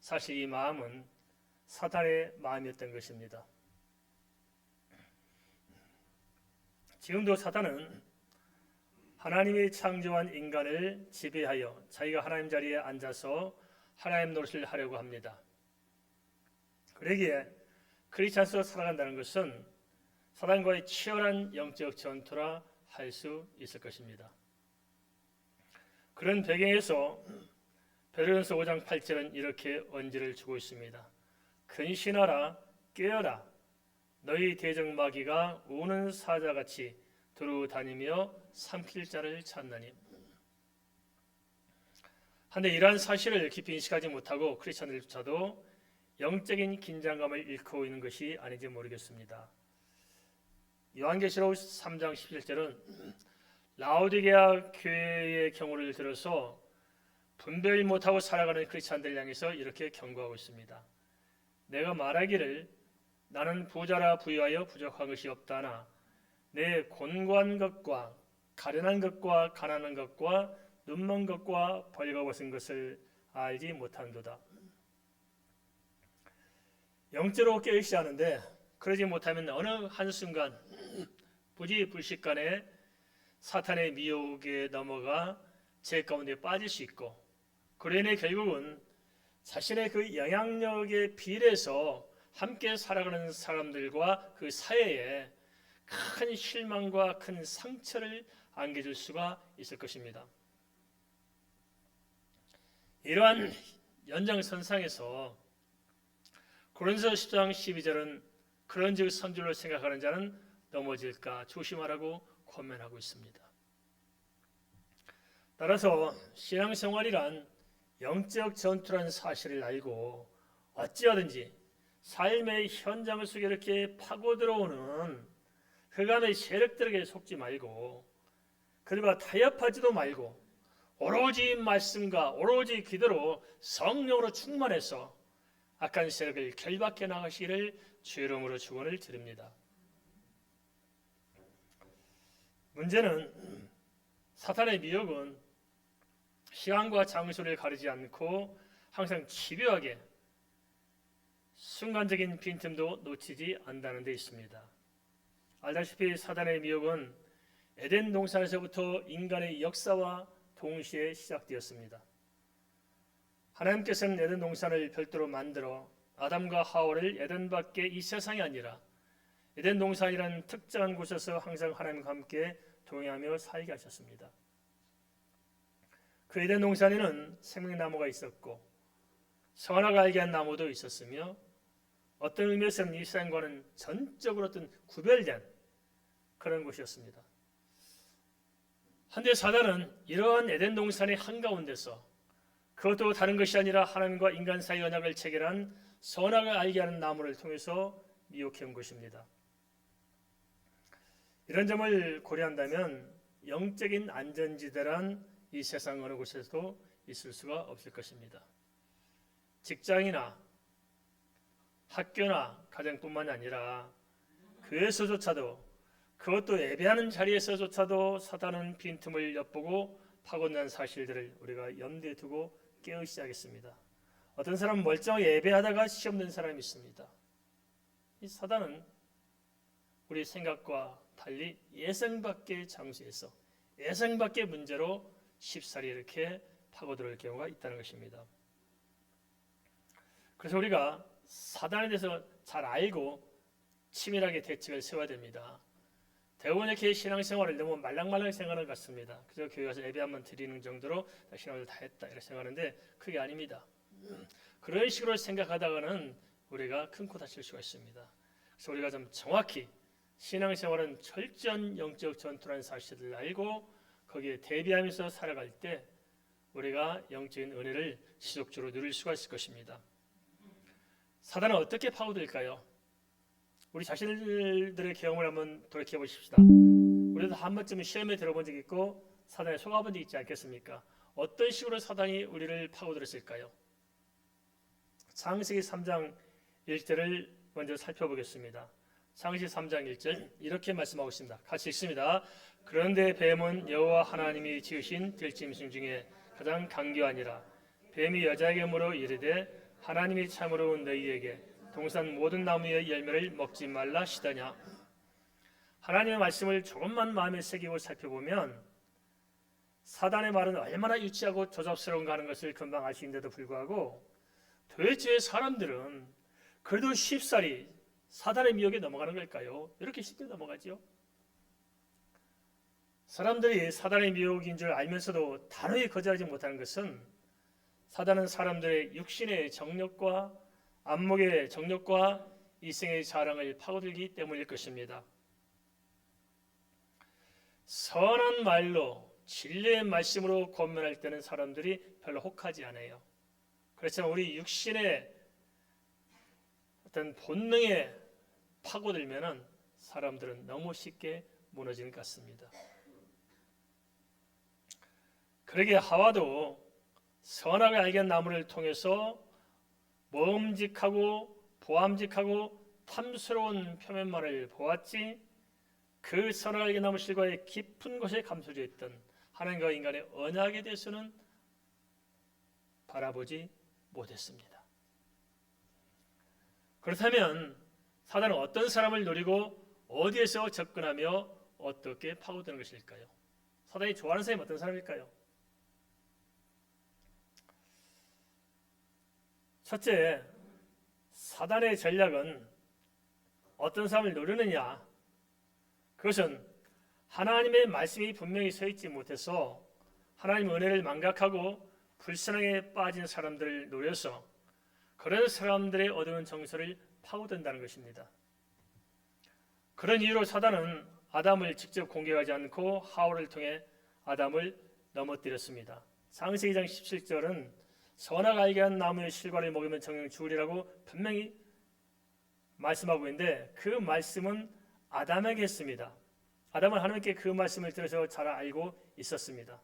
사실 이 마음은 사탄의 마음이었던 것입니다. 지금도 사탄은 하나님이 창조한 인간을 지배하여 자기가 하나님 자리에 앉아서 하나님 노릇을 하려고 합니다. 그러기에 크리스찬으로 살아간다는 것은 사탄과의 치열한 영적 전투라 할 수 있을 것입니다. 그런 배경에서 베드로전서 5장 8절은 이렇게 언지를 주고 있습니다. 근신하라, 깨어라. 너희 대적 마귀가 우는 사자같이 두루 다니며 삼킬 자를 찾나니. 한데 이러한 사실을 깊이 인식하지 못하고 크리스찬들조차도 영적인 긴장감을 잃고 있는 것이 아닌지 모르겠습니다. 요한계시록 3장 17절은 라오디게아 교회의 경우를 들어서 분별 못하고 살아가는 크리스찬들 향해서 이렇게 경고하고 있습니다. 내가 말하기를 나는 부자라 부유하여 부족한 것이 없다나 내 곤고한 것과 가련한 것과 가난한 것과 눈먼 것과 벌거벗은 것을 알지 못한도다. 영적으로 깨어있어야 하는데 그러지 못하면 어느 한순간 부지불식간에 사탄의 미혹에 넘어가 죄 가운데 빠질 수 있고 그로 인해 결국은 자신의 그 영향력에 비례해서 함께 살아가는 사람들과 그 사회에 큰 실망과 큰 상처를 안겨줄 수가 있을 것입니다. 이러한 연장선상에서 고린도서 10장 12절은 그런즉 선줄로 생각하는 자는 넘어질까 조심하라고 권면하고 있습니다. 따라서 신앙생활이란 영적 전투라는 사실을 알고 어찌하든지 삶의 현장 속에 이렇게 파고들어오는 흑암의 세력들에게 속지 말고 그들과 타협하지도 말고 오로지 말씀과 오로지 기도로 성령으로 충만해서 악한 세력을 결박해 나가시기를 주의 이름으로 축원을 드립니다. 문제는 사탄의 미혹은 시간과 장소를 가리지 않고 항상 집요하게 순간적인 빈틈도 놓치지 않는다는 데 있습니다. 알다시피 사탄의 미혹은 에덴 동산에서부터 인간의 역사와 동시에 시작되었습니다. 하나님께서는 에덴 동산을 별도로 만들어 아담과 하와를 에덴 밖의 이 세상이 아니라 에덴 동산이라는 특정한 곳에서 항상 하나님과 함께 동행하며 살게 하셨습니다. 그 에덴 동산에는 생명나무가 있었고 선악을 알게 한 나무도 있었으며 어떤 의미에서는 이 세상과는 전적으로 어떤 구별된 그런 곳이었습니다. 한데 사단은 이러한 에덴 동산의 한가운데서 그것도 다른 것이 아니라 하나님과 인간 사이의 언약을 체결한 선악을 알게 하는 나무를 통해서 미혹해 온 것입니다. 이런 점을 고려한다면 영적인 안전지대란 이 세상 어느 곳에서도 있을 수가 없을 것입니다. 직장이나 학교나 가정뿐만 아니라 교회에서조차도 그것도 예배하는 자리에서조차도 사단은 빈틈을 엿보고 파고난 사실들을 우리가 염두에 두고 깨어있어야겠습니다. 어떤 사람은 멀쩡하게 예배하다가 시험 든 사람이 있습니다. 이 사단은 우리 생각과 달리 예상 밖의 장소에서 예상 밖의 문제로 쉽사리 이렇게 파고들을 경우가 있다는 것입니다. 그래서 우리가 사단에 대해서 잘 알고 치밀하게 대책을 세워야 됩니다. 대부분 이렇게 신앙생활을 너무 말랑말랑 생각하는 것 같습니다. 그저 교회 가서 예배 한번 드리는 정도로 신앙을 다 했다 이렇게 생각하는데 그게 아닙니다. 그런 식으로 생각하다가는 우리가 큰 코 다칠 수가 있습니다. 그래서 우리가 좀 정확히 신앙생활은 철저한 영적 전투라는 사실을 알고 거기에 대비하면서 살아갈 때 우리가 영적인 은혜를 지속적으로 누릴 수가 있을 것입니다. 사단은 어떻게 파고들까요? 우리 자신들의 경험을 한번 돌이켜 보십시다. 우리도 한 번쯤은 시험에 들어본 적이 있고 사단에 속아본 적이 있지 않겠습니까? 어떤 식으로 사단이 우리를 파고들었을까요? 창세기 3장 1절을 먼저 살펴보겠습니다. 창세기 3장 1절 이렇게 말씀하고 있습니다. 같이 읽습니다. 그런데 뱀은 여호와 하나님이 지으신 들짐승 중에 가장 강교하니라. 뱀이 여자에게 물어 이르되 하나님이 참으로 너희에게 동산 모든 나무의 열매를 먹지 말라 하시더냐. 하나님의 말씀을 조금만 마음에 새기고 살펴보면 사단의 말은 얼마나 유치하고 조잡스러운가 하는 것을 금방 알 수 있는데도 불구하고 도대체 사람들은 그래도 쉽사리 사단의 미혹에 넘어가는 걸까요? 이렇게 쉽게 넘어가죠. 사람들이 사단의 미혹인 줄 알면서도 단호히 거절하지 못하는 것은 사단은 사람들의 육신의 정욕과 안목의 정욕과 이생의 자랑을 파고들기 때문일 것입니다. 선한 말로 진리의 말씀으로 권면할 때는 사람들이 별로 혹하지 않아요. 그렇지만 우리 육신의 어떤 본능에 파고들면은 사람들은 너무 쉽게 무너지는 것 같습니다. 그러게 하와도 선악을 알게 한 나무를 통해서 먹음직하고 보암직하고 탐스러운 표면만을 보았지 그 선악을 알게 나무 실과의 깊은 곳에 감춰져 있던 하나님과 인간의 언약에 대해서는 바라보지 못했습니다. 그렇다면 사단은 어떤 사람을 노리고 어디에서 접근하며 어떻게 파고드는 것일까요? 사단이 좋아하는 사람이 어떤 사람일까요? 첫째, 사단의 전략은 어떤 사람을 노리느냐? 그것은 하나님의 말씀이 분명히 서 있지 못해서 하나님의 은혜를 망각하고 불신앙에 빠진 사람들을 노려서 그런 사람들의 어두운 정서를 파고든다는 것입니다. 그런 이유로 사단은 아담을 직접 공격하지 않고 하와를 통해 아담을 넘어뜨렸습니다. 창세기 2장 17절은 선악 알게 한 나무의 실과를 먹으면 정령 죽으리라고 분명히 말씀하고 있는데 그 말씀은 아담에게 했습니다. 아담은 하나님께 그 말씀을 들어서 잘 알고 있었습니다.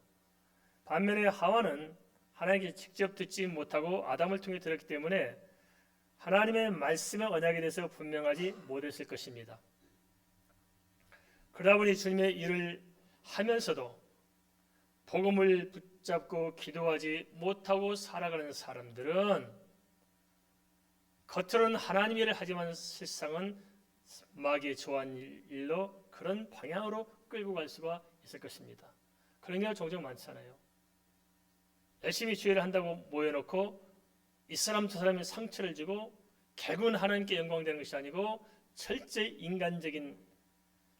반면에 하와는 하나님께 직접 듣지 못하고 아담을 통해 들었기 때문에 하나님의 말씀의 언약에 대해서 분명하지 못했을 것입니다. 그러다 보니 주님의 일을 하면서도 복음을 붙잡고 기도하지 못하고 살아가는 사람들은 겉으로는 하나님 일을 하지만 실상은 마귀의 좋아하는 일로 그런 방향으로 끌고 갈 수가 있을 것입니다. 그런 경우가 종종 많잖아요. 열심히 주의를 한다고 모여놓고 이 사람 저 사람의 상처를 주고 결국은 하나님께 영광되는 것이 아니고 철저히 인간적인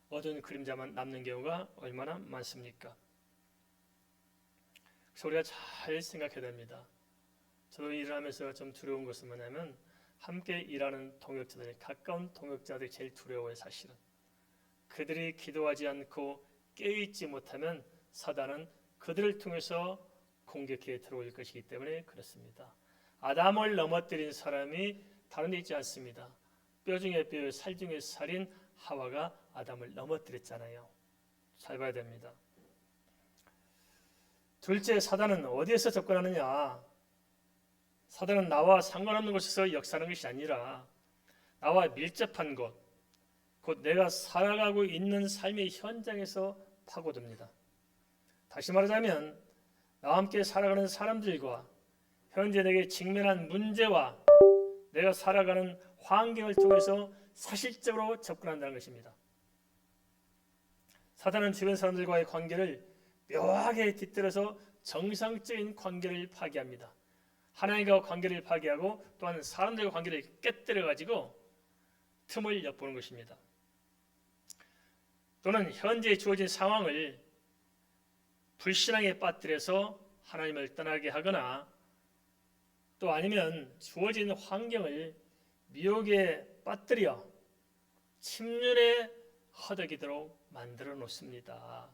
어두운 그림자만 남는 경우가 얼마나 많습니까? 그래서 우리가 잘 생각해야 됩니다. 저도 일을 하면서 좀 두려운 것은 뭐냐면 함께 일하는 동역자들, 가까운 동역자들이 제일 두려워요. 사실은 그들이 기도하지 않고 깨어있지 못하면 사단은 그들을 통해서 공격해 들어올 것이기 때문에 그렇습니다. 아담을 넘어뜨린 사람이 다른 데 있지 않습니다. 뼈 중에 뼈, 살 중에 살인 하와가 아담을 넘어뜨렸잖아요. 잘 봐야 됩니다. 둘째, 사단은 어디에서 접근하느냐? 사단은 나와 상관없는 곳에서 역사하는 것이 아니라 나와 밀접한 곳, 곧 내가 살아가고 있는 삶의 현장에서 파고듭니다. 다시 말하자면 나와 함께 살아가는 사람들과 현재 내게 직면한 문제와 내가 살아가는 환경을 통해서 사실적으로 접근한다는 것입니다. 사단은 주변 사람들과의 관계를 묘하게 뒤틀어서 정상적인 관계를 파괴합니다. 하나님과 관계를 파괴하고 또한 사람들과 관계를 깨뜨려가지고 틈을 엿보는 것입니다. 또는 현재 주어진 상황을 불신앙에 빠뜨려서 하나님을 떠나게 하거나 또 아니면 주어진 환경을 미혹에 빠뜨려 침륜에 허덕이도록 만들어 놓습니다.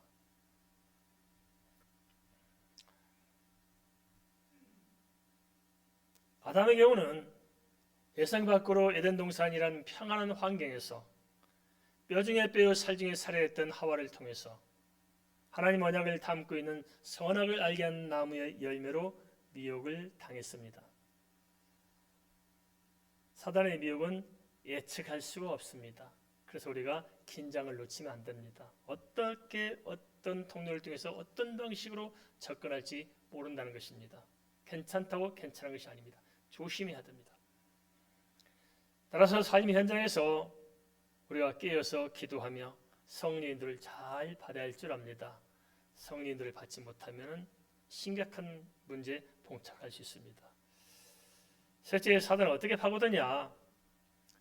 아담의 경우는 예상 밖으로 에덴 동산이라는 평안한 환경에서 뼈 중에 뼈, 살 중에 살해했던 하와를 통해서 하나님 언약을 담고 있는 선악을 알게 한 나무의 열매로 미혹을 당했습니다. 사단의 미혹은 예측할 수가 없습니다. 그래서 우리가 긴장을 놓치면 안 됩니다. 어떻게 어떤 통로를 통해서 어떤 방식으로 접근할지 모른다는 것입니다. 괜찮다고 괜찮은 것이 아닙니다. 조심해야 됩니다. 따라서 삶의 현장에서 우리가 깨어서 기도하며 성령님들을 잘 받아야 할 줄 압니다. 성령님들을 받지 못하면 심각한 문제에 봉착할 수 있습니다. 셋째, 사단은 어떻게 파고드냐?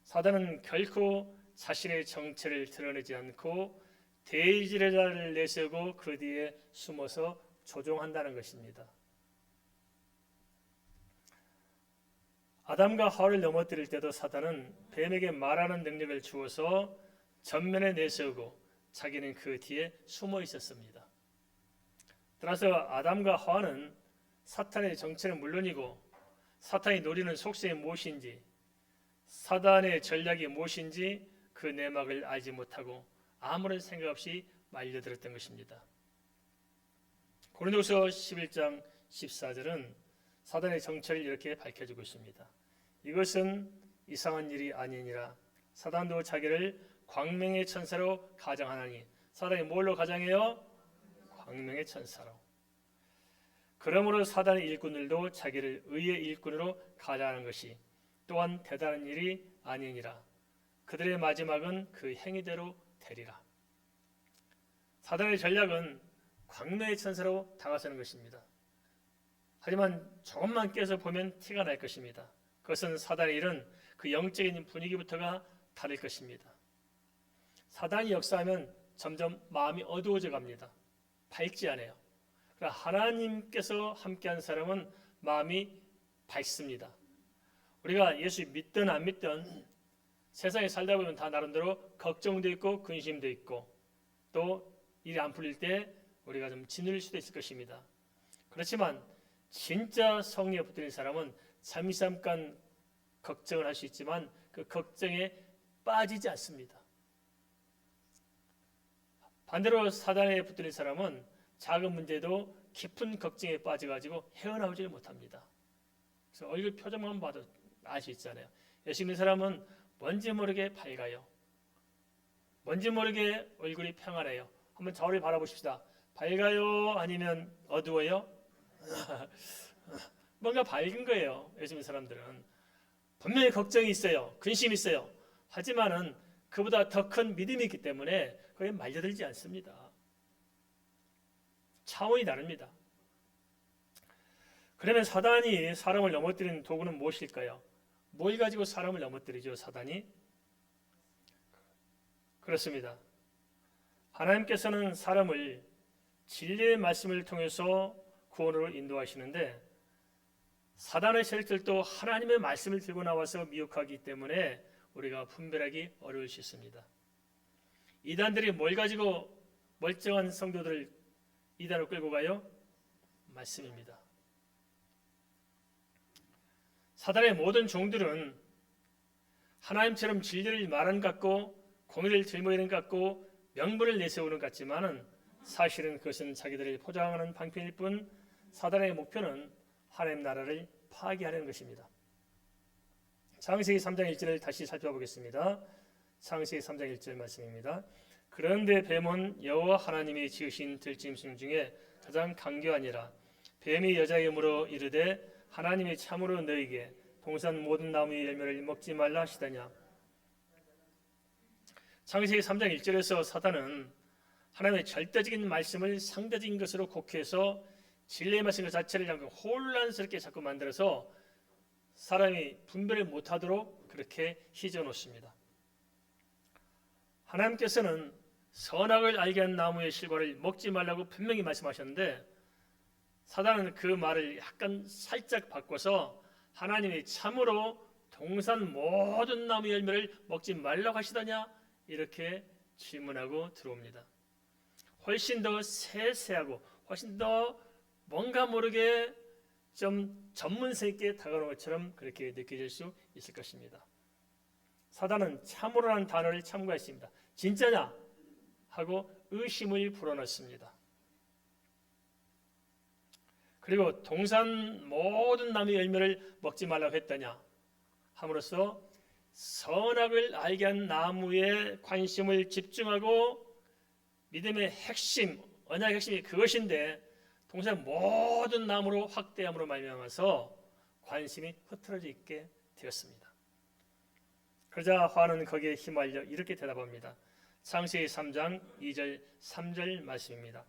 사단은 결코 자신의 정체를 드러내지 않고 대지뢰자를 내세우고 그 뒤에 숨어서 조종한다는 것입니다. 아담과 하와를 넘어뜨릴 때도 사단은 뱀에게 말하는 능력을 주어서 전면에 내세우고 자기는 그 뒤에 숨어 있었습니다. 따라서 아담과 하와는 사탄의 정체는 물론이고 사탄이 노리는 속셈이 무엇인지, 사단의 전략이 무엇인지 그 내막을 알지 못하고 아무런 생각 없이 말려들었던 것입니다. 고린도서 11장 14절은 사단의 정체를 이렇게 밝혀주고 있습니다. 이것은 이상한 일이 아니니라. 사단도 자기를 광명의 천사로 가장하나니. 사단이 뭘로 가장해요? 광명의 천사로. 그러므로 사단의 일꾼들도 자기를 의의 일꾼으로 가장하는 것이 또한 대단한 일이 아니니라. 그들의 마지막은 그 행위대로 되리라. 사단의 전략은 광명의 천사로 다가서는 것입니다. 하지만 조금만 깨서 보면 티가 날 것입니다. 그것은 사단의 일은 그 영적인 분위기부터가 다를 것입니다. 사단이 역사하면 점점 마음이 어두워져 갑니다. 밝지 않아요. 그러나 하나님께서 함께한 사람은 마음이 밝습니다. 우리가 예수 믿든 안 믿든 세상에 살다 보면 다 나름대로 걱정도 있고 근심도 있고 또 일이 안 풀릴 때 우리가 좀 짓눌릴 수도 있을 것입니다. 그렇지만 진짜 성령에 붙들린 사람은 잠깐 걱정을 할 수 있지만 그 걱정에 빠지지 않습니다. 반대로 사단에 붙들린 사람은 작은 문제도 깊은 걱정에 빠져가지고 헤어나오지 못합니다. 그래서 얼굴 표정만 봐도 알 수 있잖아요. 예수 믿는 사람은 뭔지 모르게 밝아요. 뭔지 모르게 얼굴이 평안해요. 한번 저를 바라보십시다. 밝아요? 아니면 어두워요? 뭔가 밝은 거예요. 예수 믿는 사람들은. 분명히 걱정이 있어요. 근심이 있어요. 하지만은 그보다 더 큰 믿음이 있기 때문에 거기에 말려들지 않습니다. 차원이 다릅니다. 그러면 사단이 사람을 넘어뜨리는 도구는 무엇일까요? 뭘 가지고 사람을 넘어뜨리죠, 사단이? 그렇습니다. 하나님께서는 사람을 진리의 말씀을 통해서 구원으로 인도하시는데 사단의 세력들도 하나님의 말씀을 들고 나와서 미혹하기 때문에 우리가 분별하기 어려울 수 있습니다. 이단들이 뭘 가지고 멀쩡한 성도들을 이단으로 끌고 가요? 말씀입니다. 사단의 모든 종들은 하나님처럼 진리를 말하는 것 같고 공의를 들모이는 것 같고 명분을 내세우는 것 같지만은 사실은 그것은 자기들을 포장하는 방편일 뿐 사단의 목표는 하나님 나라를 파괴하려는 것입니다. 창세기 3장 1절을 다시 살펴보겠습니다. 창세기 3장 1절 말씀입니다. 그런데 뱀은 여호와 하나님이 지으신 들짐승 중에 가장 강교하니라. 뱀이 여자의 이름으로 이르되 하나님이 참으로 너에게 동산 모든 나무의 열매를 먹지 말라 하시다냐. 창세기 3장 1절에서 사단은 하나님의 절대적인 말씀을 상대적인 것으로 곡해서 진리의 말씀 그 자체를 자꾸 혼란스럽게 자꾸 만들어서 사람이 분별을 못하도록 그렇게 휘저 놓습니다. 하나님께서는 선악을 알게 한 나무의 실과를 먹지 말라고 분명히 말씀하셨는데 사단은 그 말을 약간 살짝 바꿔서 하나님이 참으로 동산 모든 나무 열매를 먹지 말라고 하시다냐 이렇게 질문하고 들어옵니다. 훨씬 더 세세하고 훨씬 더 뭔가 모르게 좀 전문성 있게 다가오는 것처럼 그렇게 느껴질 수 있을 것입니다. 사단은 참으로라는 단어를 첨가했습니다. 진짜냐? 하고 의심을 불어넣습니다. 그리고 동산 모든 나무의 열매를 먹지 말라고 했더냐 함으로써 선악을 알게 한 나무에 관심을 집중하고 믿음의 핵심, 언약의 핵심이 그것인데 동산 모든 나무로 확대함으로 말미암아서 관심이 흐트러져 있게 되었습니다. 그러자 하와는 거기에 휘말려 이렇게 대답합니다. 창세기 3장 2절 3절 말씀입니다.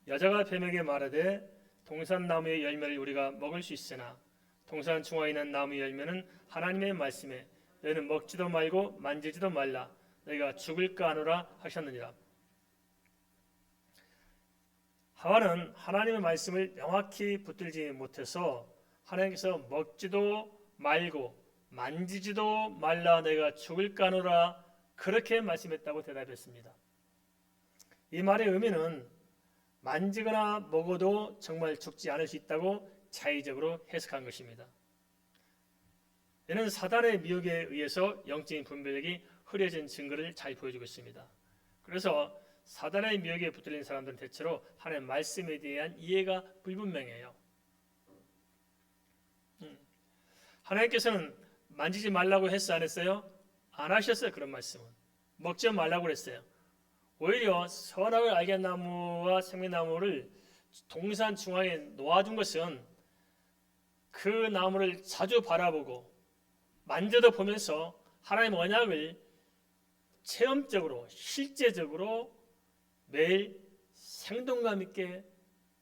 여자가 뱀에게 말하되 동산나무의 열매를 우리가 먹을 수 있으나 동산 중앙에 있는 나무의 열매는 하나님의 말씀에 너희는 먹지도 말고 만지지도 말라 너희가 죽을까 하노라 하셨느니라. 하와는 하나님의 말씀을 명확히 붙들지 못해서 하나님께서 먹지도 말고 만지지도 말라 너희가 죽을까 하노라 그렇게 말씀했다고 대답했습니다. 이 말의 의미는 만지거나 먹어도 정말 죽지 않을 수 있다고 자의적으로 해석한 것입니다. 이는 사단의 미혹에 의해서 영적인 분별력이 흐려진 증거를 잘 보여주고 있습니다. 그래서 사단의 미혹에 붙들린 사람들은 대체로 하나님의 말씀에 대한 이해가 불분명해요. 하나님께서는 만지지 말라고 했어 안 했어요? 안 하셨어요. 그런 말씀은. 먹지 말라고 그랬어요. 오히려 선악을 알게 한 나무와 생명나무를 동산 중앙에 놓아준 것은 그 나무를 자주 바라보고 만져도 보면서 하나님의 언약을 체험적으로 실제적으로 매일 생동감 있게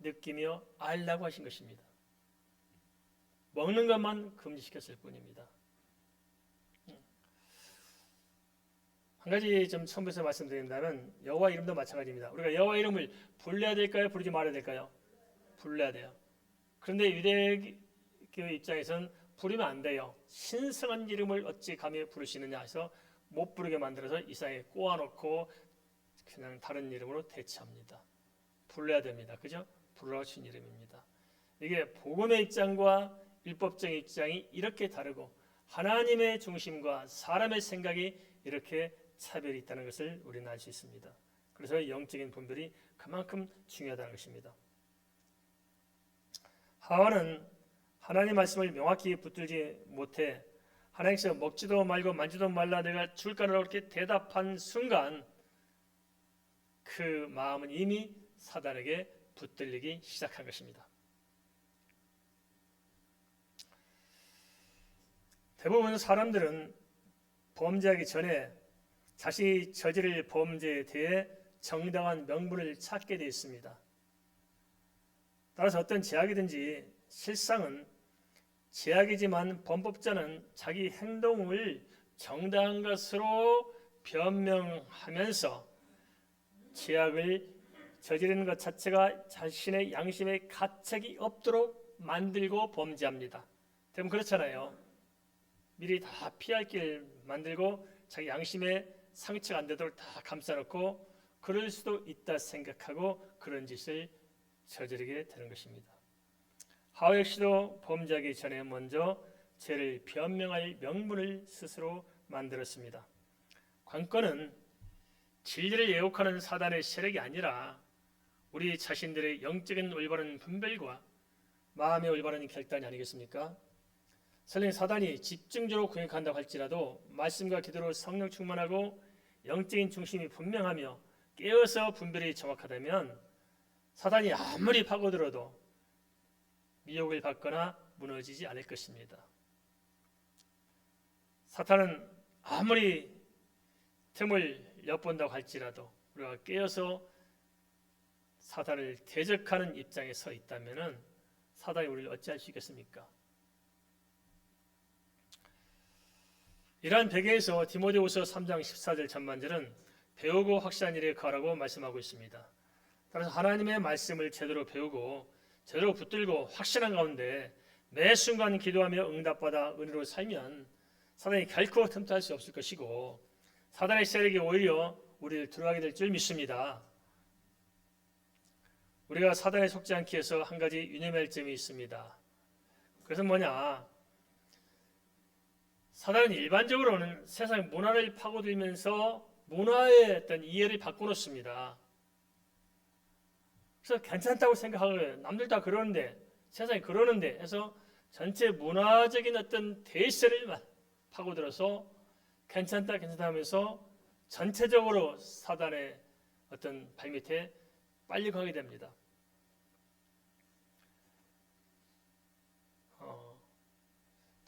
느끼며 알라고 하신 것입니다. 먹는 것만 금지시켰을 뿐입니다. 한 가지 좀 첨부해서 말씀드린다면 여호와 이름도 마찬가지입니다. 우리가 여호와 이름을 불러야 될까요? 부르지 말아야 될까요? 불러야 돼요. 그런데 유대교 입장에서는 부르면 안 돼요. 신성한 이름을 어찌 감히 부르시느냐 해서 못 부르게 만들어서 이상하게 꼬아놓고 그냥 다른 이름으로 대체합니다. 불러야 됩니다. 그죠? 부르라고 친 이름입니다. 이게 복음의 입장과 율법적인 입장이 이렇게 다르고 하나님의 중심과 사람의 생각이 이렇게 차별이 있다는 것을 우리는 알 수 있습니다. 그래서 영적인 분별이 그만큼 중요하다는 것입니다. 하와는 하나님 말씀을 명확히 붙들지 못해 하나님께서 먹지도 말고 만지도 말라 내가 줄까라고 이렇게 대답한 순간 그 마음은 이미 사단에게 붙들리기 시작한 것입니다. 대부분 사람들은 범죄하기 전에 자신이 저지를 범죄에 대해 정당한 명분을 찾게 되어 있습니다. 따라서 어떤 제약이든지 실상은 제약이지만 범법자는 자기 행동을 정당한 것으로 변명하면서 제약을 저지르는 것 자체가 자신의 양심에 가책이 없도록 만들고 범죄합니다. 대부분 그렇잖아요. 미리 다 피할 길 만들고 자기 양심에 상처가 안 되도록 다 감싸놓고 그럴 수도 있다 생각하고 그런 짓을 저지르게 되는 것입니다. 하와 역시도 범죄하기 전에 먼저 죄를 변명할 명분을 스스로 만들었습니다. 관건은 진리를 왜곡하는 사단의 세력이 아니라 우리 자신들의 영적인 올바른 분별과 마음의 올바른 결단이 아니겠습니까? 설령 사단이 집중적으로 공격한다고 할지라도 말씀과 기도로 성령 충만하고 영적인 중심이 분명하며 깨어서 분별이 정확하다면 사단이 아무리 파고들어도 미혹을 받거나 무너지지 않을 것입니다. 사탄은 아무리 틈을 엿본다고 할지라도 우리가 깨어서 사단을 대적하는 입장에 서 있다면 사단이 우리를 어찌할 수 있겠습니까? 이러한 배경에서 디모데후서 3장 14절 전반절은 배우고 확실한 일에 거하라고 말씀하고 있습니다. 따라서 하나님의 말씀을 제대로 배우고 제대로 붙들고 확실한 가운데 매 순간 기도하며 응답받아 은혜로 살면 사단이 결코 틈탈 수 없을 것이고 사단의 세력이 오히려 우리를 들어가게 될 줄 믿습니다. 우리가 사단에 속지 않기 위해서 한 가지 유념할 점이 있습니다. 그것은 뭐냐? 사단은 일반적으로는 세상 문화를 파고들면서 문화의 어떤 이해를 바꿔놓습니다. 그래서 괜찮다고 생각하고 남들 다 그러는데 세상이 그러는데 해서 전체 문화적인 어떤 대세를 파고들어서 괜찮다 하면서 전체적으로 사단의 어떤 발밑에 빨리 가게 됩니다.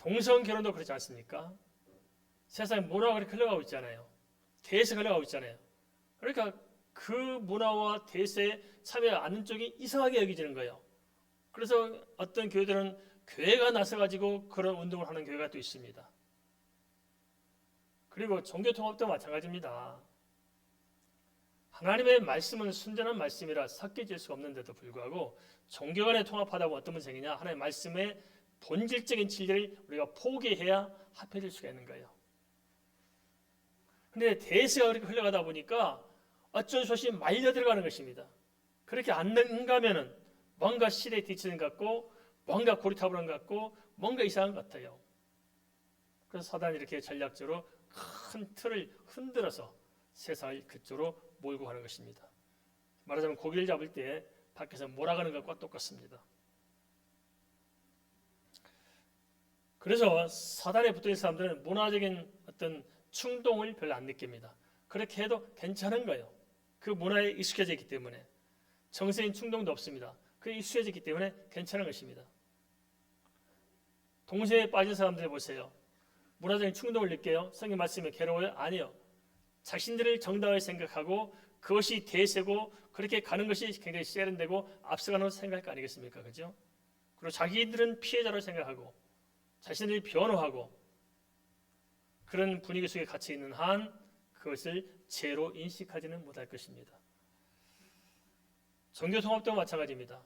동성 결혼도 그렇지 않습니까? 세상 문화가 그렇게 흘러가고 있잖아요. 대세가 흘러가고 있잖아요. 그러니까 그 문화와 대세에 참여하지 않는 쪽이 이상하게 여겨지는 거예요. 그래서 어떤 교회들은 교회가 나서가지고 그런 운동을 하는 교회가 또 있습니다. 그리고 종교통합도 마찬가지입니다. 하나님의 말씀은 순전한 말씀이라 섞여질 수가 없는데도 불구하고 종교 간에 통합하다고 어떤 문제냐? 하나님의 말씀의 본질적인 진리를 우리가 포기해야 합해질 수가 있는 거예요. 근데 대세가 그렇게 흘러가다 보니까 어쩔 수 없이 말려 들어가는 것입니다. 그렇게 안 능가하면은 뭔가 시대에 뒤치는 것 같고 뭔가 고리타분한 것 같고 뭔가 이상한 것 같아요. 그래서 사단이 이렇게 전략적으로 큰 틀을 흔들어서 세상을 그쪽으로 몰고 가는 것입니다. 말하자면 고기를 잡을 때 밖에서 몰아가는 것과 똑같습니다. 그래서 사단에 붙어있는 사람들은 문화적인 어떤 충동을 별로 안 느낍니다. 그렇게 해도 괜찮은 거예요. 그 문화에 익숙해져 있기 때문에 정서인 충동도 없습니다. 그게 익숙해져 있기 때문에 괜찮은 것입니다. 동성애에 빠진 사람들 보세요. 문화적인 충동을 느껴요? 성경 말씀에 괴로워요? 아니요. 자신들을 정당하게 생각하고 그것이 대세고 그렇게 가는 것이 굉장히 세련되고 앞서가는 생각할 거 아니겠습니까? 그죠? 그리고 자기들은 피해자로 생각하고 자신들이 변호하고 그런 분위기 속에 갇혀 있는 한 그것을 죄로 인식하지는 못할 것입니다. 종교통합도 마찬가지입니다.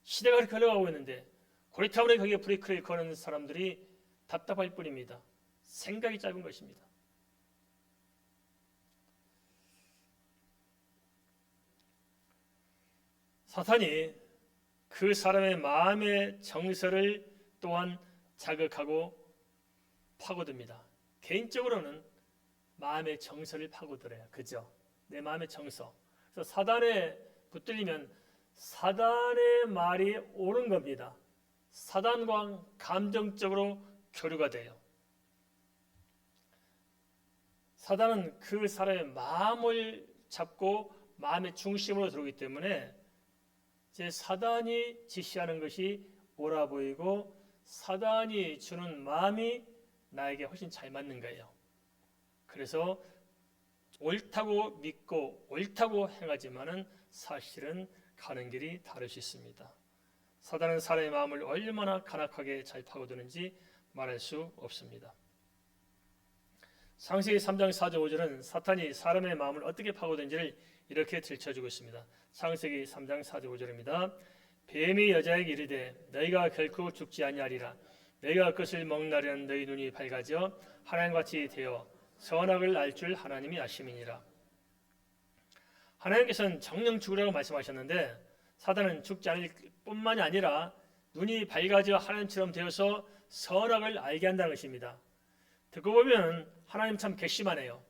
시대가 그렇게 흘러가고 있는데 고리타분하게 거기에 브레이크를 거는 사람들이 답답할 뿐입니다. 생각이 짧은 것입니다. 사탄이 그 사람의 마음의 정서를 또한 자극하고 파고듭니다. 개인적으로는 마음의 정서를 파고들어요. 그죠? 내 마음의 정서. 그래서 사단에 붙들리면 사단의 말이 옳은 겁니다. 사단과 감정적으로 교류가 돼요. 사단은 그 사람의 마음을 잡고 마음의 중심으로 들어오기 때문에 이제 사단이 지시하는 것이 옳아 보이고 사단이 주는 마음이 나에게 훨씬 잘 맞는 거예요. 그래서 옳다고 믿고 옳다고 행하지만은 사실은 가는 길이 다를 수 있습니다. 사단은 사람의 마음을 얼마나 간악하게 잘 파고드는지 말할 수 없습니다. 창세기 3장 4절 5절은 사탄이 사람의 마음을 어떻게 파고드는지를 이렇게 들춰주고 있습니다. 창세기 3장 4절 5절입니다. 뱀이 여자에게 이르되 너희가 결코 죽지 아니하리라. 너희가 그것을 먹나려는 너희 눈이 밝아져 하나님같이 되어 선악을 알 줄 하나님이 아심이니라. 하나님께서는 정령 죽으라고 말씀하셨는데 사단은 죽지 않을 뿐만이 아니라 눈이 밝아져 하나님처럼 되어서 선악을 알게 한다는 것입니다. 듣고 보면 하나님 참 괘씸하네요.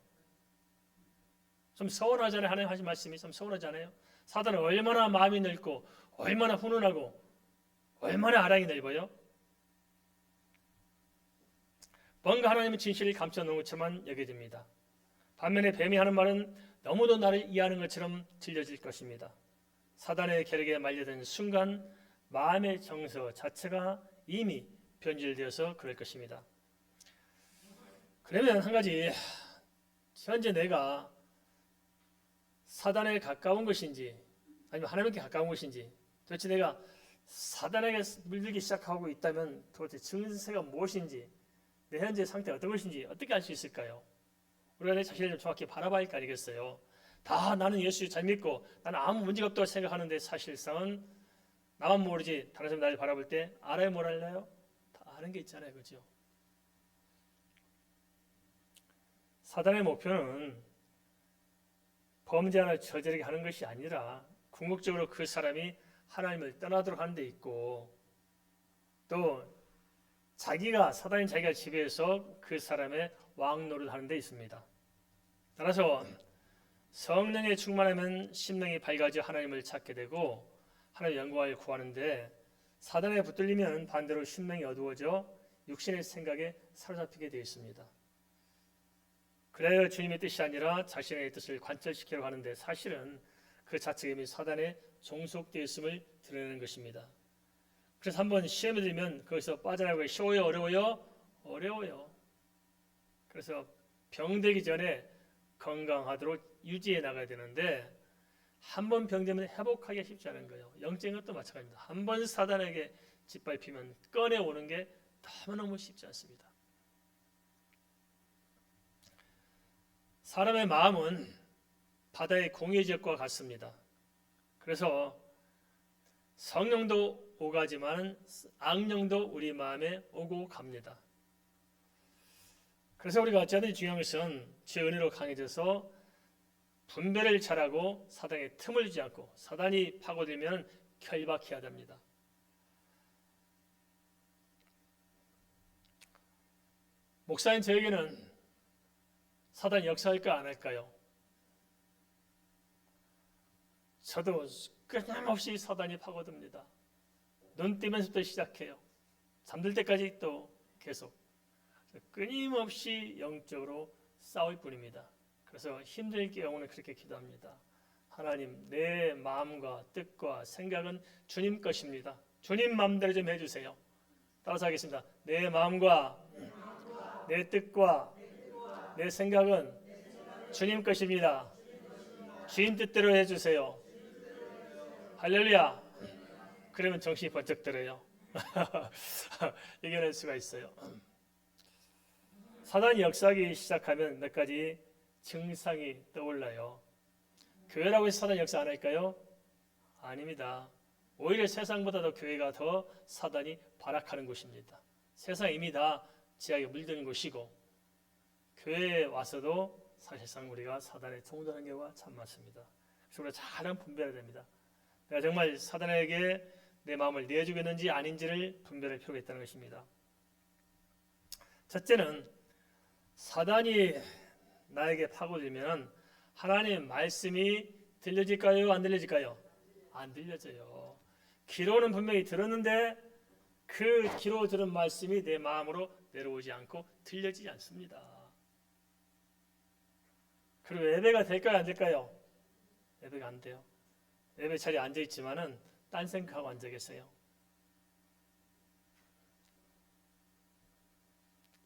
좀 서운하잖아요. 하나님 하신 말씀이 좀 서운하잖아요. 사단은 얼마나 마음이 넓고 얼마나 훈훈하고 얼마나 아랑이 넓어요. 뭔가 하나님의 진실을 감춰놓은 것처럼 여겨집니다. 반면에 뱀이 하는 말은 너무도 나를 이해하는 것처럼 들려질 것입니다. 사단의 계략에 말려든 순간 마음의 정서 자체가 이미 변질되어서 그럴 것입니다. 그러면 한 가지, 현재 내가 사단에 가까운 것인지 아니면 하나님께 가까운 것인지, 도대체 내가 사단에게 물들기 시작하고 있다면 도대체 증세가 무엇인지, 내 현재 상태가 어떤 것인지 어떻게 알 수 있을까요? 우리가 내 자신을 좀 정확히 바라봐야 할 거 아니겠어요? 다 나는 예수 잘 믿고 나는 아무 문제가 없다고 생각하는데 사실상은 나만 모르지 다른 사람이 나를 바라볼 때 알아요, 뭘 알아요? 다 아는 게 있잖아요. 그죠? 사단의 목표는 범죄 하나를 저지르게 하는 것이 아니라 궁극적으로 그 사람이 하나님을 떠나도록 하는 데 있고, 또 자기가 사단인 자기가 지배해서 그 사람의 왕 노릇 하는 데 있습니다. 따라서 성령에 충만하면 심령이 밝아져 하나님을 찾게 되고 하나님의 영광을 구하는데, 사단에 붙들리면 반대로 심령이 어두워져 육신의 생각에 사로잡히게 되어 있습니다. 그래야 주님의 뜻이 아니라 자신의 뜻을 관철시키려고 하는데 사실은 그 자체가 이미 사단에 종속되어 있음을 드러내는 것입니다. 그래서 한번 시험에 들면 거기서 빠져나가기 쉬워요? 어려워요? 어려워요. 그래서 병되기 전에 건강하도록 유지해 나가야 되는데 한 번 병되면 회복하기가 쉽지 않은 거예요. 영적인 것도 마찬가지입니다. 한 번 사단에게 짓밟히면 꺼내오는 게 너무너무 쉽지 않습니다. 사람의 마음은 바다의 공해지역과 같습니다. 그래서 성령도 오가지만 악령도 우리 마음에 오고 갑니다. 그래서 우리가 어찌하든지 중요한 것은 주의 은혜로 강해져서 분별을 잘하고 사단에 틈을 주지 않고 사단이 파고들면 결박해야 됩니다. 목사님, 저에게는 사단이 역사할까 안 할까요? 저도 끊임없이 사단이 파고듭니다. 눈 뜨면서부터 시작해요. 잠들 때까지 또 계속 끊임없이 영적으로 싸울 뿐입니다. 그래서 힘들 경우는 그렇게 기도합니다. 하나님, 내 마음과 뜻과 생각은 주님 것입니다. 주님 마음대로 좀 해주세요. 따라서 하겠습니다. 내 마음과 내 뜻과 내 생각은 주님 것입니다. 주님 뜻대로 해주세요. 할렐루야. 그러면 정신이 번쩍 들어요. 이겨낼 수가 있어요. 사단이 역사하기 시작하면 몇 가지 증상이 떠올라요. 교회라고 해서 사단이 역사 안 할까요? 아닙니다. 오히려 세상보다도 교회가 더 사단이 발악하는 곳입니다. 세상이 이미 다 지하에 물드는 곳이고 교회에 와서도 사실상 우리가 사단에 종도하는 경우가 참 많습니다. 그래서 우리가 잘 분별해야 됩니다. 내가 정말 사단에게 내 마음을 내주겠는지 아닌지를 분별할 필요가 있다는 것입니다. 첫째는 사단이 나에게 파고들면 하나님의 말씀이 들려질까요? 안 들려질까요? 안 들려져요. 귀로는 분명히 들었는데 그 귀로 들은 말씀이 내 마음으로 내려오지 않고 들려지지 않습니다. 그리고 예배가 될까요? 안 될까요? 예배가 안 돼요. 예배 자리에 앉아있지만은 딴 생각하고 앉아 계세요.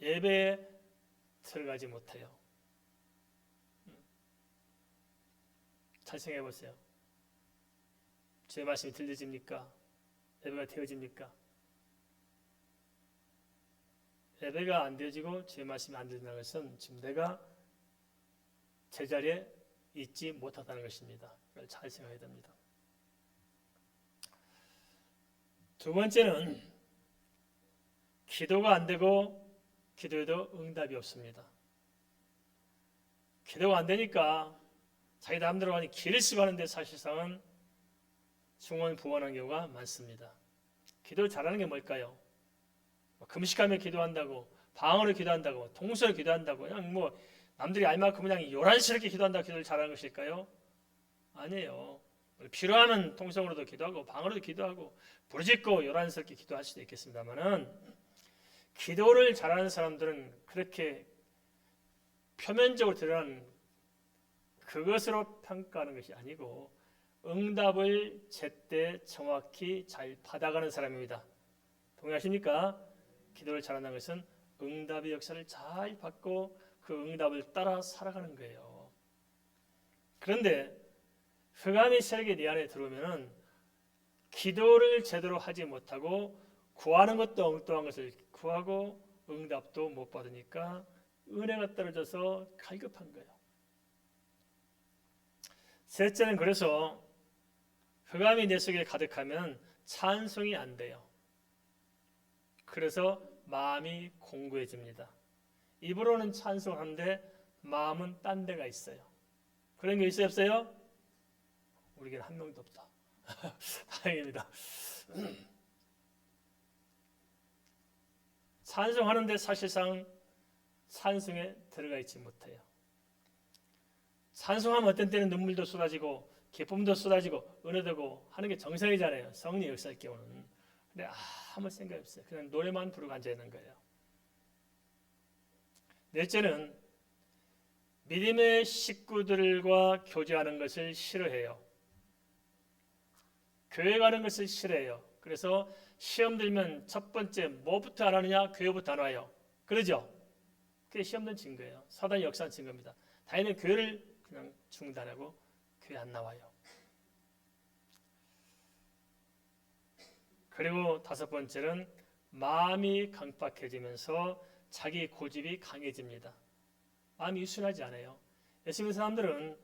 예배에 들어가지 못해요. 잘 생각해 보세요. 주의 말씀이 들려집니까? 예배가 되어집니까? 예배가 안 되어지고 주의 말씀이 안 들린다는 것은 지금 내가 제자리에 있지 못하다는 것입니다. 그걸 잘 생각해야 됩니다. 두 번째는 기도가 안 되고 기도에도 응답이 없습니다. 기도가 안 되니까 자기 마음대로 하니 길을 쓰고 하는데 사실상은 중언부언한 경우가 많습니다. 기도를 잘하는 게 뭘까요? 금식하며 기도한다고, 방언으로 기도한다고, 통수로 기도한다고, 그냥 뭐 남들이 알 만큼 그냥 요란스럽게 기도한다고 기도를 잘하는 것일까요? 아니에요. 필요하면 통성으로도 기도하고 방언으로도 기도하고 부르짖고 요란스럽게 기도할 수도 있겠습니다만은 기도를 잘하는 사람들은 그렇게 표면적으로 드러나는 그것으로 평가하는 것이 아니고 응답을 제때 정확히 잘 받아가는 사람입니다. 동의하십니까? 기도를 잘한다는 것은 응답의 역사를 잘 받고 그 응답을 따라 살아가는 거예요. 그런데 흑암의 세력이 내 안에 들어오면 기도를 제대로 하지 못하고 구하는 것도 엉뚱한 것을 구하고 응답도 못 받으니까 은혜가 떨어져서 갈급한 거예요. 셋째는 그래서 흑암이 내 속에 가득하면 찬송이 안 돼요. 그래서 마음이 공고해집니다. 입으로는 찬송하는데 마음은 딴 데가 있어요. 그런 게 있어요, 없어요? 우리에게는 한 명도 없다. 다행입니다. 찬송하는데 사실상 찬송에 들어가 있지 못해요. 찬송하면 어떤 때는 눈물도 쏟아지고 기쁨도 쏟아지고 은혜되고 하는 게 정상이잖아요. 성령 역사의 경우는. 근데 아무 생각이 없어요. 그냥 노래만 부르고 앉아있는 거예요. 넷째는 믿음의 식구들과 교제하는 것을 싫어해요. 교회 가는 것을 싫어해요. 그래서 시험 들면 첫 번째 뭐부터 안 하느냐? 교회부터 안 와요. 그러죠? 그게 시험된 증거예요. 사단이 역사한 증거입니다. 다행히 교회를 그냥 중단하고 교회 안 나와요. 그리고 다섯 번째는 마음이 강팍해지면서 자기 고집이 강해집니다. 마음이 유순하지 않아요. 예수 믿는 사람들은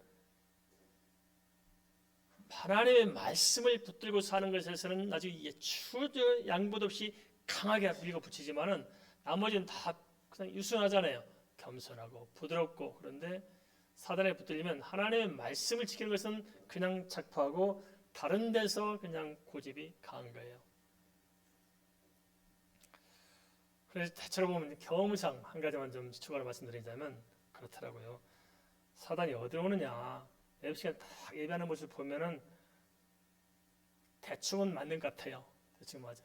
하나님의 말씀을 붙들고 사는 것에서는 아주 추저 양보도 없이 강하게 밀어붙이지만은 나머지는 다 그냥 유순하잖아요. 겸손하고 부드럽고. 그런데 사단에 붙들리면 하나님의 말씀을 지키는 것은 그냥 작포하고 다른 데서 그냥 고집이 강한 거예요. 그래서 대체로 보면 경험상 한 가지만 좀 추가로 말씀드리자면 그렇더라고요. 사단이 어디로 오느냐, 예배 시간 딱 예배하는 모습을 보면은 대충은 맞는 것 같아요. 대충 맞아.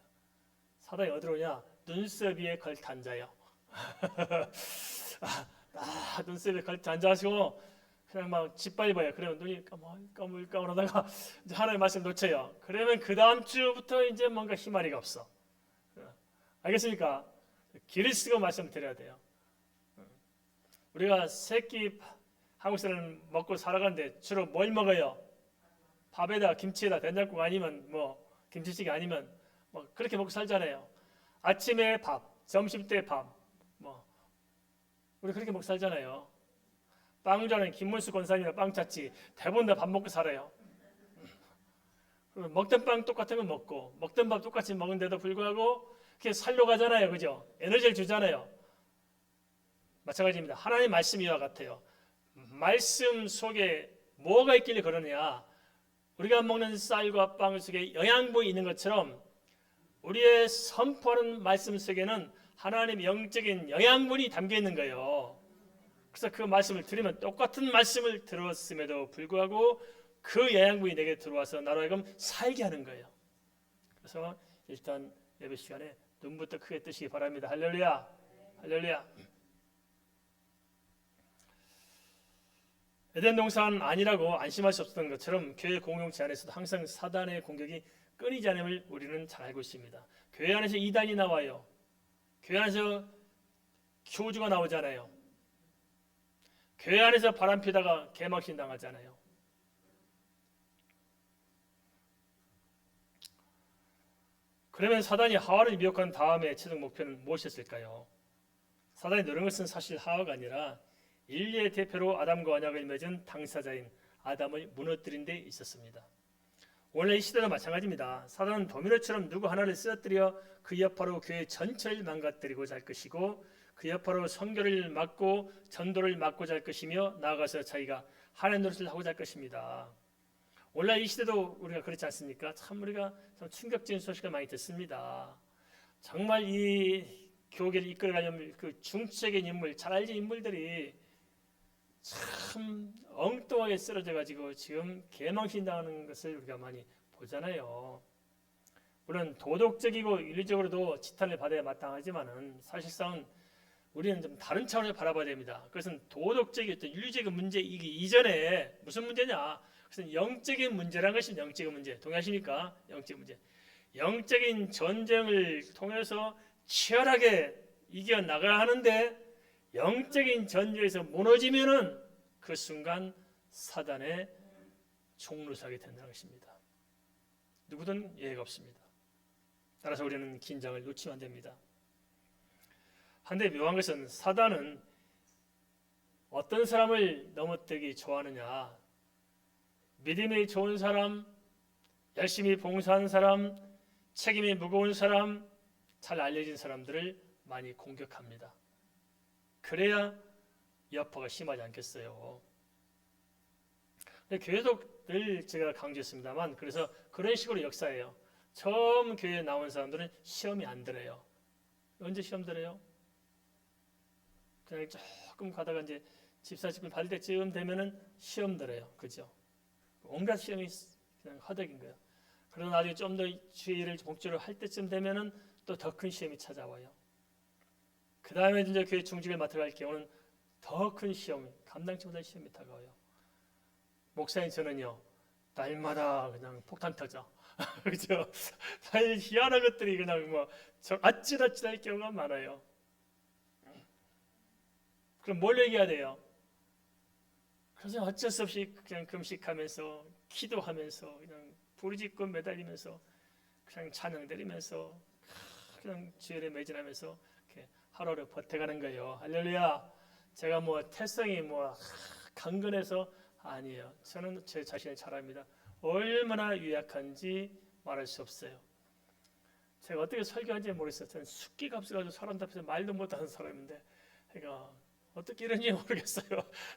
사단이 어디로 오냐, 눈썹 위에 걸터 앉아요. 눈썹 위에 걸터 앉아가지고 그냥 막 짓밟아요. 그러면 눈이 까물까물하다가 이제 하나님의 말씀 놓쳐요. 그러면 그 다음 주부터 이제 뭔가 희마리가 없어. 알겠습니까? 길을 쓰고 말씀드려야 돼요. 우리가 새끼 한국 사람 먹고 살아가는데 주로 뭘 먹어요? 밥에다 김치에다 된장국 아니면 뭐 김치찌개 아니면 뭐 그렇게 먹고 살잖아요. 아침에 밥, 점심 때 밥, 뭐 우리 그렇게 먹고 살잖아요. 빵주하는 김문수 권사님이나 빵 찾지 대부분 다 밥 먹고 살아요. 먹던 빵 똑같은 거 먹고 먹던 밥 똑같이 먹는데도 불구하고 그게 살려 가잖아요. 그죠? 에너지를 주잖아요. 마찬가지입니다. 하나님의 말씀 이와 같아요. 말씀 속에 뭐가 있길래 그러느냐? 우리가 먹는 쌀과 빵 속에 영양분이 있는 것처럼 우리의 선포하는 말씀 속에는 하나님의 영적인 영양분이 담겨 있는 거예요. 그래서 그 말씀을 들으면 똑같은 말씀을 들었음에도 불구하고 그 영양분이 내게 들어와서 나로 하여금 살게 하는 거예요. 그래서 일단 예배 시간에 눈부터 크게 뜨시기 바랍니다. 할렐루야, 할렐루야. 에덴 동산 아니라고 안심할 수 없었던 것처럼 교회 공동체 안에서도 항상 사단의 공격이 끊이지 않음을 우리는 잘 알고 있습니다. 교회 안에서 이단이 나와요. 교회 안에서 교주가 나오잖아요. 교회 안에서 바람 피다가 개막신 당하잖아요. 그러면 사단이 하와를 미혹한 다음에 최종 목표는 무엇이었을까요? 사단이 노린 것은 사실 하와가 아니라 인류의 대표로 아담과 언약을 맺은 당사자인 아담을 무너뜨린 데 있었습니다. 원래 이 시대도 마찬가지입니다. 사단은 도미노처럼 누구 하나를 쓰러뜨려 그 여파로 교회 전체를 망가뜨리고자 할 것이고 그 여파로 선교를 막고 전도를 막고자 할 것이며 나아가서 자기가 하나님 노릇을 하고자 할 것입니다. 원래 이 시대도 우리가 그렇지 않습니까? 참 우리가 참 충격적인 소식을 많이 듣습니다. 정말 이 교회를 이끌어가려는 그 중추적인 인물, 잘 알지 인물들이 참 엉뚱하게 쓰러져 가지고 지금 개망신당하는 것을 우리가 많이 보잖아요. 물론 도덕적이고 윤리적으로도 지탄을 받아야 마땅하지만은 사실상 우리는 좀 다른 차원에서 바라봐야 됩니다. 그것은 도덕적인 어떤 윤리적인 문제이기 이전에 무슨 문제냐? 그것은 영적인 문제라는 것이 영적인 문제. 동의하십니까? 영적인 문제. 영적인 전쟁을 통해서 치열하게 이겨 나가야 하는데 영적인 전쟁에서 무너지면은 그 순간 사단의 종로사게 된다는 것입니다. 누구든 예외가 없습니다. 따라서 우리는 긴장을 놓치면 안 됩니다. 한데 묘한 것은 사단은 어떤 사람을 넘어뜨기 좋아하느냐? 믿음이 좋은 사람, 열심히 봉사하는 사람, 책임이 무거운 사람, 잘 알려진 사람들을 많이 공격합니다. 그래야 여파가 심하지 않겠어요. 교회도 늘 제가 강조했습니다만 그래서 그런 식으로 역사해요. 처음 교회에 나온 사람들은 시험이 안 들어요. 언제 시험 들어요? 그냥 조금 가다가 이제 집사직을 받을 때쯤 되면은 시험 들어요. 그죠? 온갖 시험이 그냥 허덕인 거예요. 그러나 나중에 좀 더 주의를 목적으로 할 때쯤 되면은 또 더 큰 시험이 찾아와요. 그 다음에 이제 교회 중직을 맡아갈 경우는 더 큰 시험, 감당치 못할 시험이 다가와요. 목사님 저는요 날마다 그냥 폭탄 터져, 그죠? 사실 희한한 것들이 그냥 뭐 아찔아찔할 경우가 많아요. 그럼 뭘 얘기해야 돼요? 그래서 어쩔 수 없이 그냥 금식하면서 기도하면서 그냥 부르짖고 매달리면서 그냥 찬양 드리면서 그냥 주일에 매진하면서 이렇게 하루를 버텨가는 거예요. 할렐루야. 제가 뭐 태성이 뭐 강건해서 아니에요. 저는 제 자신을 잘 압니다. 얼마나 유약한지 말할 수 없어요. 제가 어떻게 설교한지 모르겠어요. 저는 숫기가 없어가지고 사람 앞에서 말도 못하는 사람인데, 그러니까 어떻게 이런지 모르겠어요.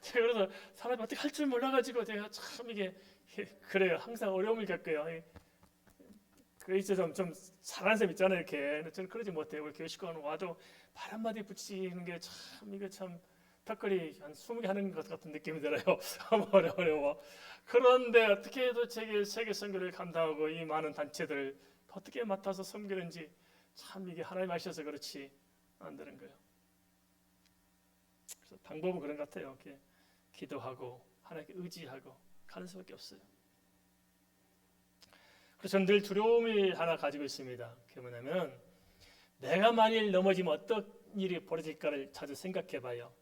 제가 그래서 사람이 어떻게 할 줄 몰라가지고 제가 참 이게 그래요. 항상 어려움을 겪어요. 그래서 좀 잘하는 사람 있잖아요. 이렇게 저는 그러지 못해요. 우리 교식관 와도 말 한마디 붙이는 게 참 이게 참 턱걸이 한 20개 하는 것 같은 느낌이 들어요. 어려워. 그런데 어떻게 해도 세계 선교를 감당하고 이 많은 단체들을 어떻게 맡아서 섬기는지 참 이게 하나님 아셔서 그렇지 안 되는 거예요. 그래서 방법은 그런 것 같아요. 이렇게 기도하고 하나님께 의지하고 가는 수밖에 없어요. 그래서 저는 늘 두려움이 하나 가지고 있습니다. 그게 뭐냐면 내가 만일 넘어지면 어떤 일이 벌어질까를 자주 생각해봐요.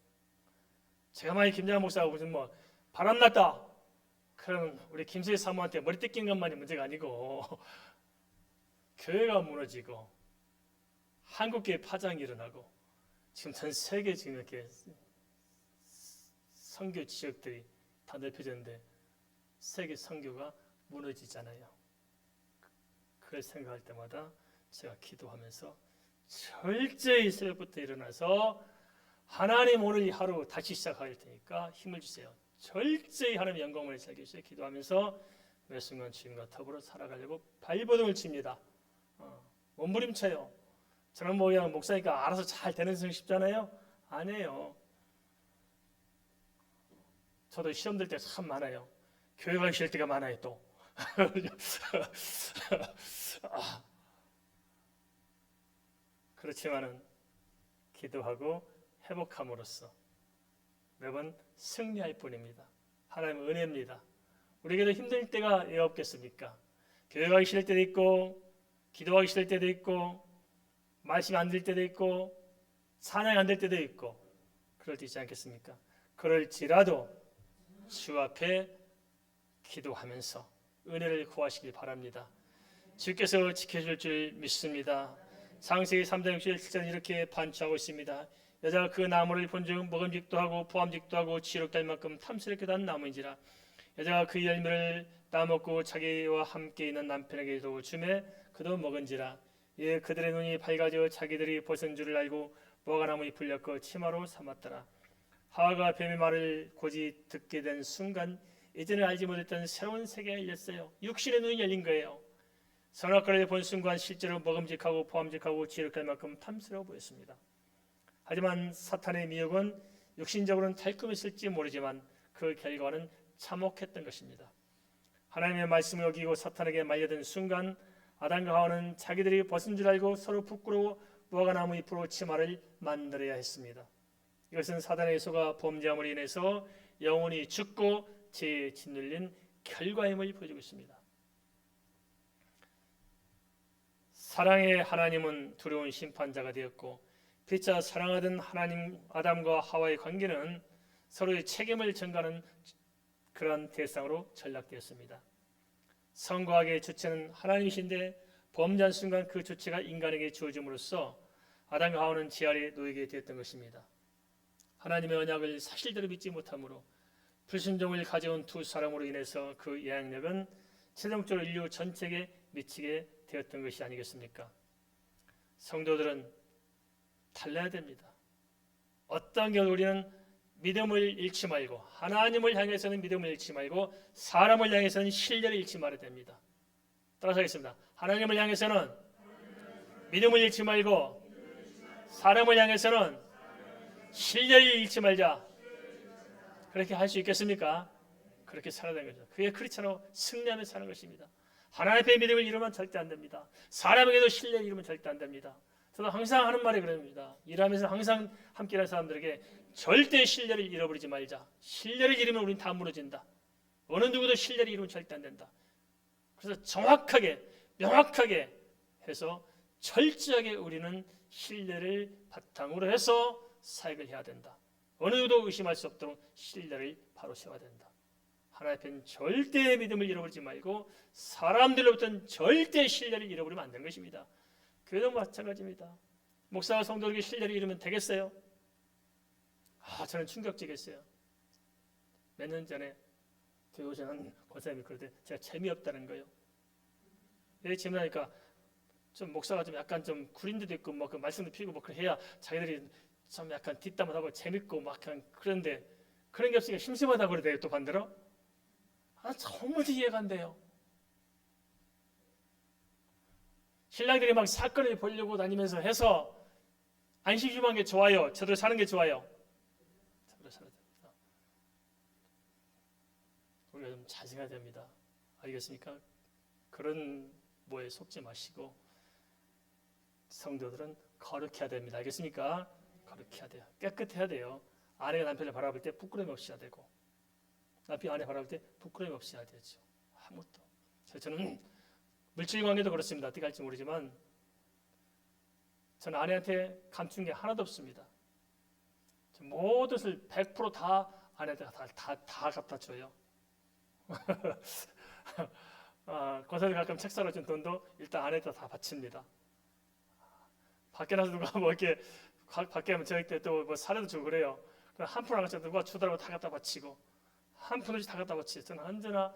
제가 만일 김장한 목사가 무슨 뭐 바람났다 그러면 우리 김수희 사모한테 머리 뜯긴 것만이 문제가 아니고 교회가 무너지고 한국교회 파장이 일어나고 지금 전 세계 지금 이렇게 선교 지역들이 다 넓혀졌는데 세계 선교가 무너지잖아요. 그걸 생각할 때마다 제가 기도하면서 철저히 새벽부터 일어나서 하나님 오늘 이 하루 다시 시작할 테니까 힘을 주세요. 철저히 하나님 영광을 살기 위해서 기도하면서 매 순간 주님과 더불어 살아가려고 발버둥을 칩니다. 몸부림쳐요. 저는 뭐 그냥 목사니까 알아서 잘 되는 성 쉽잖아요. 아니에요. 저도 시험 들 때 참 많아요. 교회 가기 싫을 때가 많아요 또. 그렇지만은 기도하고 회복함으로써 매번 승리할 뿐입니다. 하나님의 은혜입니다. 우리에게도 힘들 때가 왜 없겠습니까? 교회 가기 싫을 때도 있고 기도하기 싫을 때도 있고 말씀이 안 될 때도 있고 찬양이 안 될 때도 있고 그럴 때 있지 않겠습니까? 그럴지라도 주 앞에 기도하면서 은혜를 구하시길 바랍니다. 주께서 지켜줄 줄 믿습니다. 창세기 3장 7절은 이렇게 반추하고 있습니다. 여자가 그 나무를 본즉 먹음직도 하고 부함직도 하고 지옥 될 만큼 탐스럽게 단 나무인지라. 여자가 그 열매를 따먹고 자기와 함께 있는 남편에게도 주매 그도 먹은지라. 이에 그들의 눈이 밝아져 자기들이 벗은 줄을 알고 무화과 나무 잎을 엮어 치마로 삼았더라. 하와가 뱀의 말을 고지 듣게 된 순간 이전에 알지 못했던 새로운 세계가 열렸어요. 육신의 눈이 열린 거예요. 선악과를 본 순간 실제로 먹음직하고 포함직하고 지혜롭게 할 만큼 탐스러워 보였습니다. 하지만 사탄의 미혹은 육신적으로는 달콤했을지 모르지만 그 결과는 참혹했던 것입니다. 하나님의 말씀을 어기고 사탄에게 말려든 순간 아담과 하와는 자기들이 벗은 줄 알고 서로 부끄러워 무화과 나무 잎으로 치마를 만들어야 했습니다. 이것은 사단의 소가 범죄함으로 인해서 영혼이 죽고 죄에 짓눌린 결과임을 보여주고 있습니다. 사랑의 하나님은 두려운 심판자가 되었고 피차 사랑하던 하나님 아담과 하와의 관계는 서로의 책임을 전가하는 그러한 대상으로 전락되었습니다. 성과학의 주체는 하나님이신데 범죄한 순간 그 주체가 인간에게 주어짐으로써 아담과 하와는 죄 아래 놓이게 되었던 것입니다. 하나님의 언약을 사실대로 믿지 못함으로 불순종을 가져온 두 사람으로 인해서 그 영향력은 최종적으로 인류 전체에 미치게 되었던 것이 아니겠습니까? 성도들은 달라야 됩니다. 어떤 경우 우리는 믿음을 잃지 말고 하나님을 향해서는 믿음을 잃지 말고 사람을 향해서는 신뢰를 잃지 말아야 됩니다. 따라서 하겠습니다. 하나님을 향해서는 믿음을 잃지 말고 사람을 향해서는 신뢰를 잃지 말자. 그렇게 할 수 있겠습니까? 그렇게 살아야 되는 거죠. 그게 크리스찬으로 승리하며 사는 것입니다. 하나님 앞에 믿음을 잃으면 절대 안 됩니다. 사람에게도 신뢰를 잃으면 절대 안 됩니다. 저도 항상 하는 말이 그럽니다. 일하면서 항상 함께하는 사람들에게 절대 신뢰를 잃어버리지 말자. 신뢰를 잃으면 우리는 다 무너진다. 어느 누구도 신뢰를 잃으면 절대 안 된다. 그래서 정확하게 명확하게 해서 철저하게 우리는 신뢰를 바탕으로 해서 사역을 해야 된다. 어느 누구도 의심할 수 없도록 신뢰를 바로 세워야 된다. 하나님 앞에는 절대 믿음을 잃어버리지 말고 사람들로부터는 절대 신뢰를 잃어버리면 안 되는 것입니다. 교회도 마찬가지입니다. 목사와 성도에게 신뢰를 잃으면 되겠어요? 저는 충격적이었어요. 몇 년 전에 교회 오시는 권사님이 그러대 제가 재미없다는 거예요. 왜 재미나니까 좀 목사가 좀 약간 좀 구린 데도 있고 뭐 그 말씀도 피우고 뭐 해야 자기들이 좀 약간 뒷담화 하고 재밌고 막 그런데 그런 게 없으니까 심심하다고 그러대요. 또 반대로 정말 이해가 안 돼요. 신랑들이 막 사건을 보려고 다니면서 해서 안심주만 게 좋아요. 제대로 사는 게 좋아요. 제대로 살아야 됩니다. 우리가 좀 자생해야 됩니다. 알겠습니까? 그런 뭐에 속지 마시고 성도들은 거룩해야 됩니다. 알겠습니까? 거룩해야 돼요. 깨끗해야 돼요. 아내가 남편을 바라볼 때 부끄러움 없이 해야 되고 남편이 아내 바라볼 때 부끄러움 없이 해야 되죠. 아무것도. 저는 물질 관계도 그렇습니다. 어떻게 할지 모르지만 저는 아내한테 감춘 게 하나도 없습니다. 모든 것을 100% 아내한테 다 갖다 줘요. 권사님 가끔 책 사러 준 돈도 일단 아내한테 다 바칩니다. 밖에 나서 누가 뭐 이렇게 밖에 하면 저희 때 또 뭐 사료도 주고 그래요. 그럼 한 푼 안 갖다 누가 주더라고 다 갖다 바치고 한 푼씩 다 갖다 바치고 저는 언제나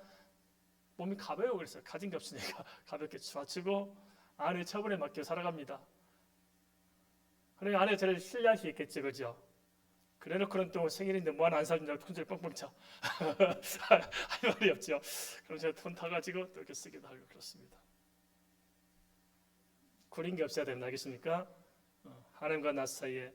몸이 가벼워 그랬어요. 가진 게 없으니까 가볍게 바치고 아내 처분에 맡겨 살아갑니다. 그러니까 아내가 저를 신뢰하시겠죠, 그죠? 그래놓고는 또 생일인데 뭐 하나 안 사준다고 돈을 뻥뻥 쳐. 할 말이 없죠. 그럼 제가 돈 타가지고 또 이렇게 쓰기도 하고 그렇습니다. 구린 게 없어야 됩니다. 알겠습니까? 하나님과 나 사이에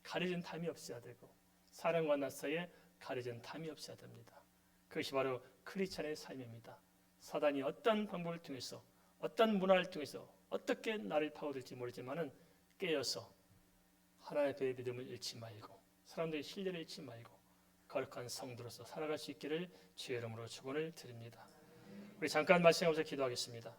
가려진 탐이 없어야 되고 사람과 나 사이에 가려진 탐이 없어야 됩니다. 그것이 바로 크리스찬의 삶입니다. 사단이 어떤 방법을 통해서 어떤 문화를 통해서 어떻게 나를 파고들지 모르지만은 깨어서 하나님의 믿음을 잃지 말고 사람들의 신뢰를 잃지 말고 거룩한 성도로서 살아갈 수 있기를 주의 이름으로 축원을 드립니다. 우리 잠깐 말씀하면서 기도하겠습니다.